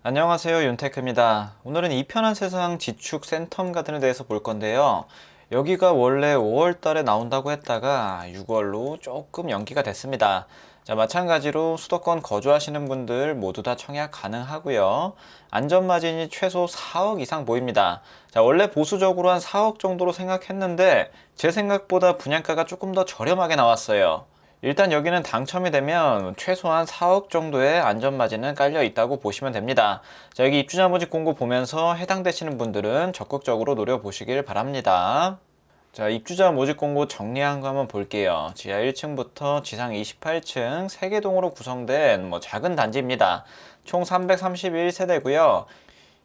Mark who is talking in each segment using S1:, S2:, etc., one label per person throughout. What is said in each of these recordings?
S1: 안녕하세요, 윤테크입니다. 오늘은 이 편한 세상 지축 센텀 가든에 대해서 볼 건데요. 여기가 원래 5월 달에 나온다고 했다가 6월로 조금 연기가 됐습니다. 자, 마찬가지로 수도권 거주하시는 분들 모두 다 청약 가능하고요. 안전마진이 최소 4억 이상 보입니다. 자, 원래 보수적으로 한 4억 정도로 생각했는데 제 생각보다 분양가가 조금 더 저렴하게 나왔어요. 일단 여기는 당첨이 되면 최소한 4억 정도의 안전마진은 깔려 있다고 보시면 됩니다. 자, 여기 입주자 모집 공고 보면서 해당되시는 분들은 적극적으로 노려보시길 바랍니다. 자, 입주자 모집 공고 정리한 거 한번 볼게요. 지하 1층부터 지상 28층 3개 동으로 구성된 작은 단지입니다. 총 331세대고요.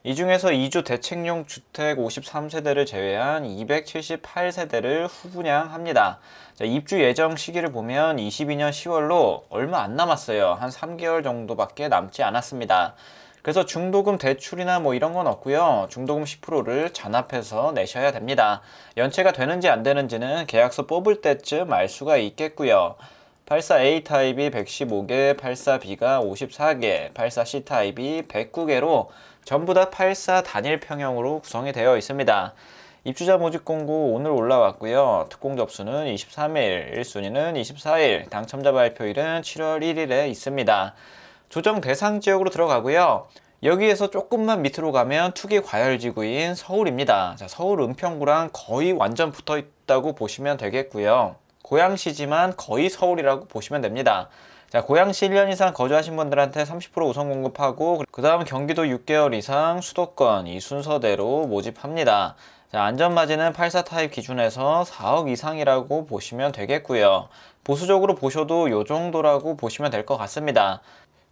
S1: 이 중에서 이주 대책용 주택 53세대를 제외한 278세대를 후분양합니다. 자, 입주 예정 시기를 보면 22년 10월로 얼마 안 남았어요. 한 3개월 정도밖에 남지 않았습니다. 그래서 중도금 대출이나 이런 건 없고요. 중도금 10%를 잔압해서 내셔야 됩니다. 연체가 되는지 안 되는지는 계약서 뽑을 때쯤 알 수가 있겠고요. 84A 타입이 115개, 84B가 54개, 84C 타입이 109개로 전부 다 84 단일 평형으로 구성이 되어 있습니다. 입주자 모집 공고 오늘 올라왔고요. 특공 접수는 23일, 1순위는 24일, 당첨자 발표일은 7월 1일에 있습니다. 조정 대상 지역으로 들어가고요. 여기에서 조금만 밑으로 가면 투기 과열지구인 서울입니다. 자, 서울 은평구랑 거의 완전 붙어 있다고 보시면 되겠고요. 고양시지만 거의 서울이라고 보시면 됩니다. 자, 고양시 1년 이상 거주하신 분들한테 30% 우선 공급하고 그 다음 경기도 6개월 이상 수도권 이 순서대로 모집합니다. 자, 안전마진은 84 타입 기준에서 4억 이상이라고 보시면 되겠고요. 보수적으로 보셔도 이 정도라고 보시면 될 것 같습니다.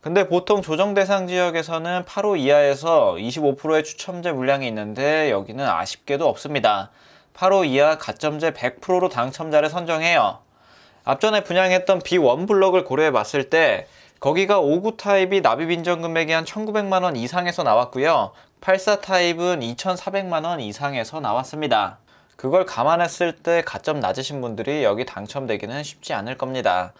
S1: 근데 보통 조정 대상 지역에서는 8호 이하에서 25%의 추첨제 물량이 있는데 여기는 아쉽게도 없습니다. 8호 이하 가점제 100%로 당첨자를 선정해요. 앞전에 분양했던 B1 블럭을 고려해 봤을 때 거기가 59 타입이 납입 인정 금액이 한 1,900만 원 이상에서 나왔고요. 84 타입은 2,400만 원 이상에서 나왔습니다. 그걸 감안했을 때 가점 낮으신 분들이 여기 당첨되기는 쉽지 않을 겁니다.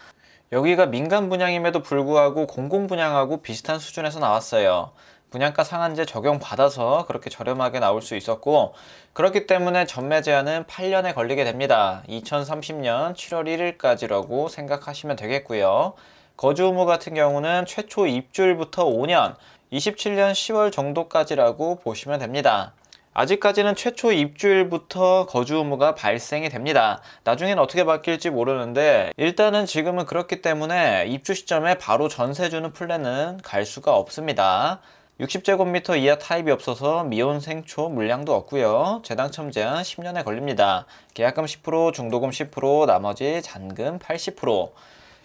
S1: 여기가 민간 분양임에도 불구하고 공공 분양하고 비슷한 수준에서 나왔어요. 분양가 상한제 적용받아서 그렇게 저렴하게 나올 수 있었고, 그렇기 때문에 전매 제한은 8년에 걸리게 됩니다. 2030년 7월 1일까지라고 생각하시면 되겠고요. 거주 의무 같은 경우는 최초 입주일부터 5년, 27년 10월 정도까지라고 보시면 됩니다. 아직까지는 최초 입주일부터 거주 의무가 발생이 됩니다. 나중엔 어떻게 바뀔지 모르는데 일단은 지금은 그렇기 때문에 입주 시점에 바로 전세 주는 플랜은 갈 수가 없습니다. 60제곱미터 이하 타입이 없어서 미혼 생초 물량도 없고요. 재당첨 제한 10년에 걸립니다. 계약금 10%, 중도금 10%, 나머지 잔금 80%.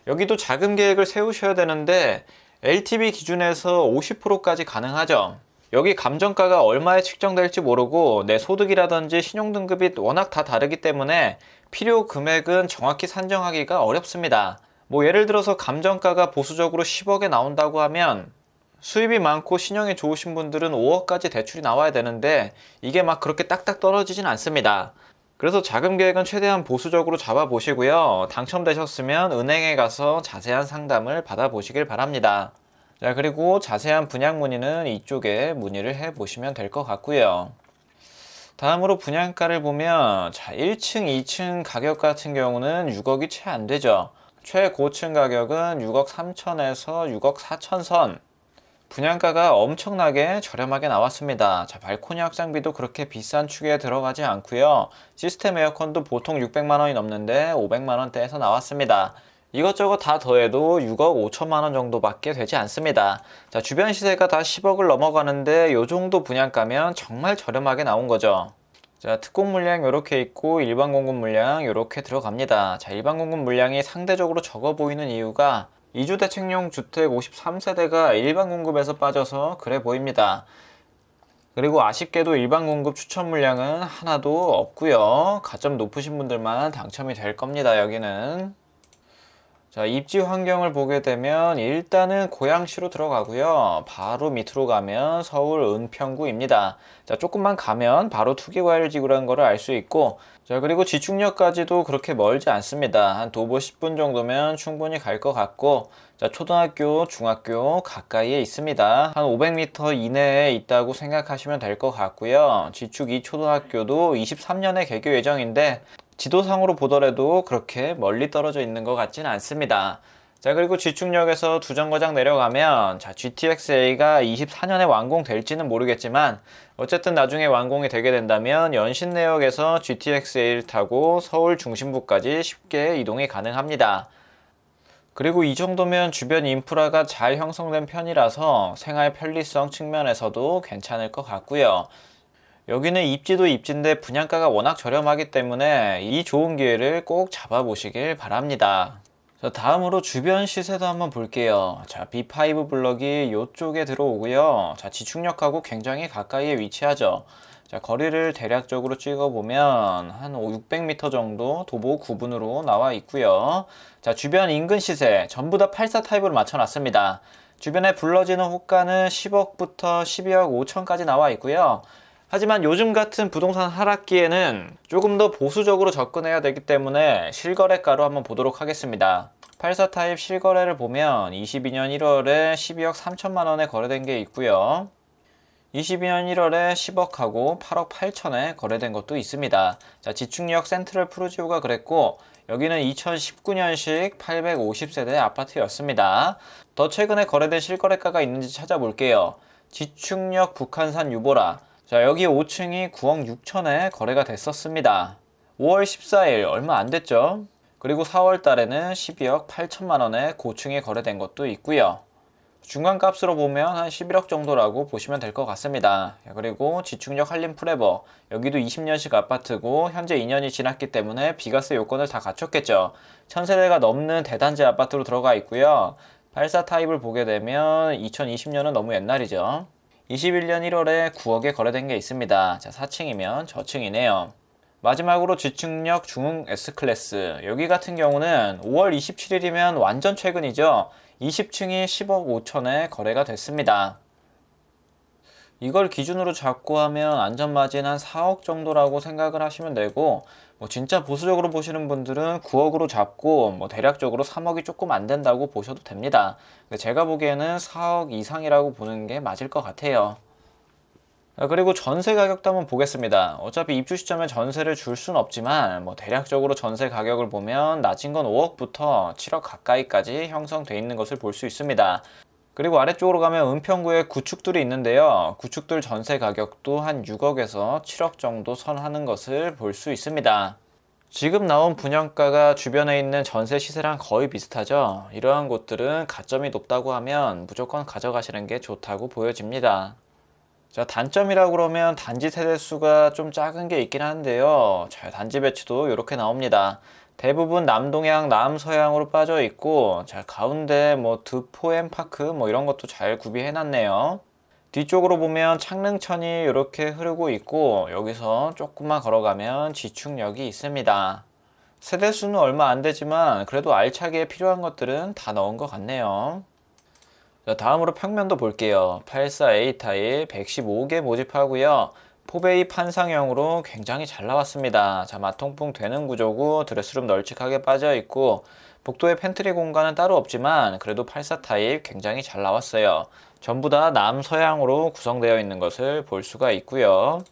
S1: 여기도 자금 계획을 세우셔야 되는데 LTV 기준에서 50%까지 가능하죠. 여기 감정가가 얼마에 측정될지 모르고 내 소득이라든지 신용등급이 워낙 다 다르기 때문에 필요 금액은 정확히 산정하기가 어렵습니다. 예를 들어서 감정가가 보수적으로 10억에 나온다고 하면 수입이 많고 신용이 좋으신 분들은 5억까지 대출이 나와야 되는데 이게 그렇게 딱딱 떨어지진 않습니다. 그래서 자금 계획은 최대한 보수적으로 잡아보시고요. 당첨되셨으면 은행에 가서 자세한 상담을 받아보시길 바랍니다. 자, 그리고 자세한 분양 문의는 이쪽에 문의를 해 보시면 될 것 같고요. 다음으로 분양가를 보면 1층, 2층 가격 같은 경우는 6억이 채 안 되죠. 최고층 가격은 6억 3천에서 6억 4천 선. 분양가가 엄청나게 저렴하게 나왔습니다. 자, 발코니 확장비도 그렇게 비싼 축에 들어가지 않고요. 시스템 에어컨도 보통 600만 원이 넘는데 500만 원대에서 나왔습니다. 이것저것 다 더해도 6억 5천만 원 정도밖에 되지 않습니다. 자, 주변 시세가 다 10억을 넘어가는데 이 정도 분양가면 정말 저렴하게 나온 거죠. 자, 특공 물량 이렇게 있고 일반 공급 물량 이렇게 들어갑니다. 자, 일반 공급 물량이 상대적으로 적어 보이는 이유가 이주 대책용 주택 53세대가 일반 공급에서 빠져서 그래 보입니다. 그리고 아쉽게도 일반 공급 추천 물량은 하나도 없고요. 가점 높으신 분들만 당첨이 될 겁니다. 여기는. 자, 입지 환경을 보게 되면 일단은 고양시로 들어가고요. 바로 밑으로 가면 서울 은평구입니다. 자, 조금만 가면 바로 투기과일지구라는 거를 알 수 있고, 자, 그리고 지축역까지도 그렇게 멀지 않습니다. 한 도보 10분 정도면 충분히 갈 것 같고, 자, 초등학교, 중학교 가까이에 있습니다. 한 500m 이내에 있다고 생각하시면 될 것 같고요. 지축 2초등학교도 23년에 개교 예정인데, 지도상으로 보더라도 그렇게 멀리 떨어져 있는 것 같진 않습니다. 자, 그리고 지축역에서 두 정거장 내려가면 자, GTX-A가 24년에 완공될지는 모르겠지만 어쨌든 나중에 완공이 되게 된다면 연신내역에서 GTX-A를 타고 서울 중심부까지 쉽게 이동이 가능합니다. 그리고 이 정도면 주변 인프라가 잘 형성된 편이라서 생활 편리성 측면에서도 괜찮을 것 같고요. 여기는 입지도 입지인데 분양가가 워낙 저렴하기 때문에 이 좋은 기회를 꼭 잡아보시길 바랍니다. 자, 다음으로 주변 시세도 한번 볼게요. 자, B5 블럭이 이쪽에 들어오고요. 자, 지축역하고 굉장히 가까이에 위치하죠. 자, 거리를 대략적으로 찍어보면 한 600m 정도 도보 구분으로 나와 있고요. 자, 주변 인근 시세 전부 다 84 타입으로 맞춰놨습니다. 주변에 불러지는 호가는 10억부터 12억 5천까지 나와 있고요. 하지만 요즘 같은 부동산 하락기에는 조금 더 보수적으로 접근해야 되기 때문에 실거래가로 한번 보도록 하겠습니다. 84 타입 실거래를 보면 22년 1월에 12억 3천만 원에 거래된 게 있고요. 22년 1월에 10억하고 8억 8천에 거래된 것도 있습니다. 자, 지축역 센트럴 푸르지오가 그랬고 여기는 2019년식 850세대 아파트였습니다. 더 최근에 거래된 실거래가가 있는지 찾아볼게요. 지축역 북한산 유보라. 자, 여기 5층이 9억 6천에 거래가 됐었습니다. 5월 14일 얼마 안 됐죠? 그리고 4월 달에는 12억 8천만 원에 고층이 거래된 것도 있고요. 중간값으로 보면 한 11억 정도라고 보시면 될 것 같습니다. 그리고 지축역 한림 프레버 여기도 20년식 아파트고 현재 2년이 지났기 때문에 비과세 요건을 다 갖췄겠죠. 1000세대가 넘는 대단지 아파트로 들어가 있고요. 84 타입을 보게 되면 2020년은 너무 옛날이죠. 21년 1월에 9억에 거래된 게 있습니다. 자, 4층이면 저층이네요. 마지막으로 지축역 중흥 S클래스 여기 같은 경우는 5월 27일이면 완전 최근이죠. 20층이 10억 5천에 거래가 됐습니다. 이걸 기준으로 잡고 하면 안전마진 한 4억 정도라고 생각을 하시면 되고 진짜 보수적으로 보시는 분들은 9억으로 잡고 대략적으로 3억이 조금 안 된다고 보셔도 됩니다. 제가 보기에는 4억 이상이라고 보는 게 맞을 것 같아요. 그리고 전세 가격도 한번 보겠습니다. 어차피 입주 시점에 전세를 줄 수는 없지만 대략적으로 전세 가격을 보면 낮은 건 5억부터 7억 가까이까지 형성돼 있는 것을 볼 수 있습니다. 그리고 아래쪽으로 가면 은평구에 구축들이 있는데요. 구축들 전세 가격도 한 6억에서 7억 정도 선하는 것을 볼 수 있습니다. 지금 나온 분양가가 주변에 있는 전세 시세랑 거의 비슷하죠. 이러한 곳들은 가점이 높다고 하면 무조건 가져가시는 게 좋다고 보여집니다. 자, 단점이라고 그러면 단지 세대수가 좀 작은 게 있긴 한데요. 자, 단지 배치도 이렇게 나옵니다. 대부분 남동향, 남서향으로 빠져 있고, 자, 가운데 드포엠파크 이런 것도 잘 구비해 놨네요. 뒤쪽으로 보면 창릉천이 이렇게 흐르고 있고, 여기서 조금만 걸어가면 지축역이 있습니다. 세대수는 얼마 안 되지만 그래도 알차게 필요한 것들은 다 넣은 것 같네요. 자, 다음으로 평면도 볼게요. 84A 타입 115개 모집하고요. 포베이 판상형으로 굉장히 잘 나왔습니다. 자, 마통풍 되는 구조고 드레스룸 널찍하게 빠져 있고 복도에 팬트리 공간은 따로 없지만 그래도 84 타입 굉장히 잘 나왔어요. 전부 다 남서향으로 구성되어 있는 것을 볼 수가 있고요.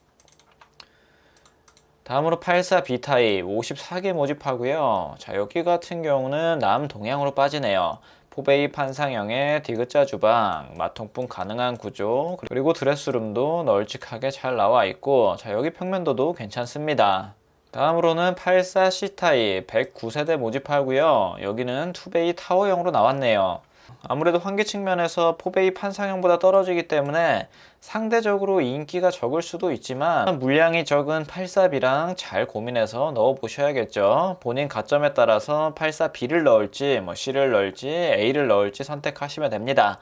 S1: 다음으로 84B 타입 54개 모집하고요. 자, 여기 같은 경우는 남동향으로 빠지네요. 포베이 판상형의 디귿자 주방, 마통풍 가능한 구조, 그리고 드레스룸도 널찍하게 잘 나와 있고, 자, 여기 평면도도 괜찮습니다. 다음으로는 84C 타입 109세대 모집하고요. 여기는 투베이 타워형으로 나왔네요. 아무래도 환기 측면에서 포베이 판상형보다 떨어지기 때문에 상대적으로 인기가 적을 수도 있지만 물량이 적은 84B랑 잘 고민해서 넣어 보셔야겠죠. 본인 가점에 따라서 84B를 넣을지 C를 넣을지 A를 넣을지 선택하시면 됩니다.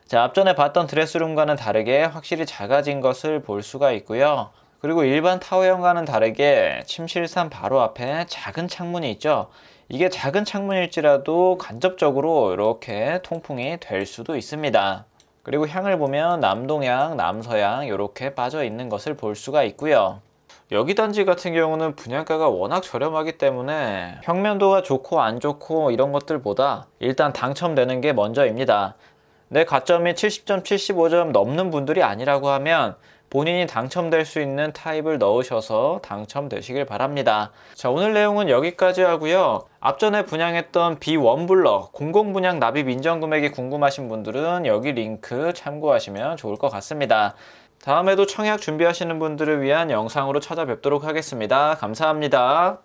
S1: 자, 앞전에 봤던 드레스룸과는 다르게 확실히 작아진 것을 볼 수가 있고요. 그리고 일반 타워형과는 다르게 침실산 바로 앞에 작은 창문이 있죠. 이게 작은 창문일지라도 간접적으로 이렇게 통풍이 될 수도 있습니다. 그리고 향을 보면 남동향, 남서향 이렇게 빠져 있는 것을 볼 수가 있고요. 여기 단지 같은 경우는 분양가가 워낙 저렴하기 때문에 평면도가 좋고 안 좋고 이런 것들보다 일단 당첨되는 게 먼저입니다. 내 가점이 70점, 75점 넘는 분들이 아니라고 하면 본인이 당첨될 수 있는 타입을 넣으셔서 당첨되시길 바랍니다. 자, 오늘 내용은 여기까지 하고요. 앞전에 분양했던 B1블럭 공공분양 납입 인정금액이 궁금하신 분들은 여기 링크 참고하시면 좋을 것 같습니다. 다음에도 청약 준비하시는 분들을 위한 영상으로 찾아뵙도록 하겠습니다. 감사합니다.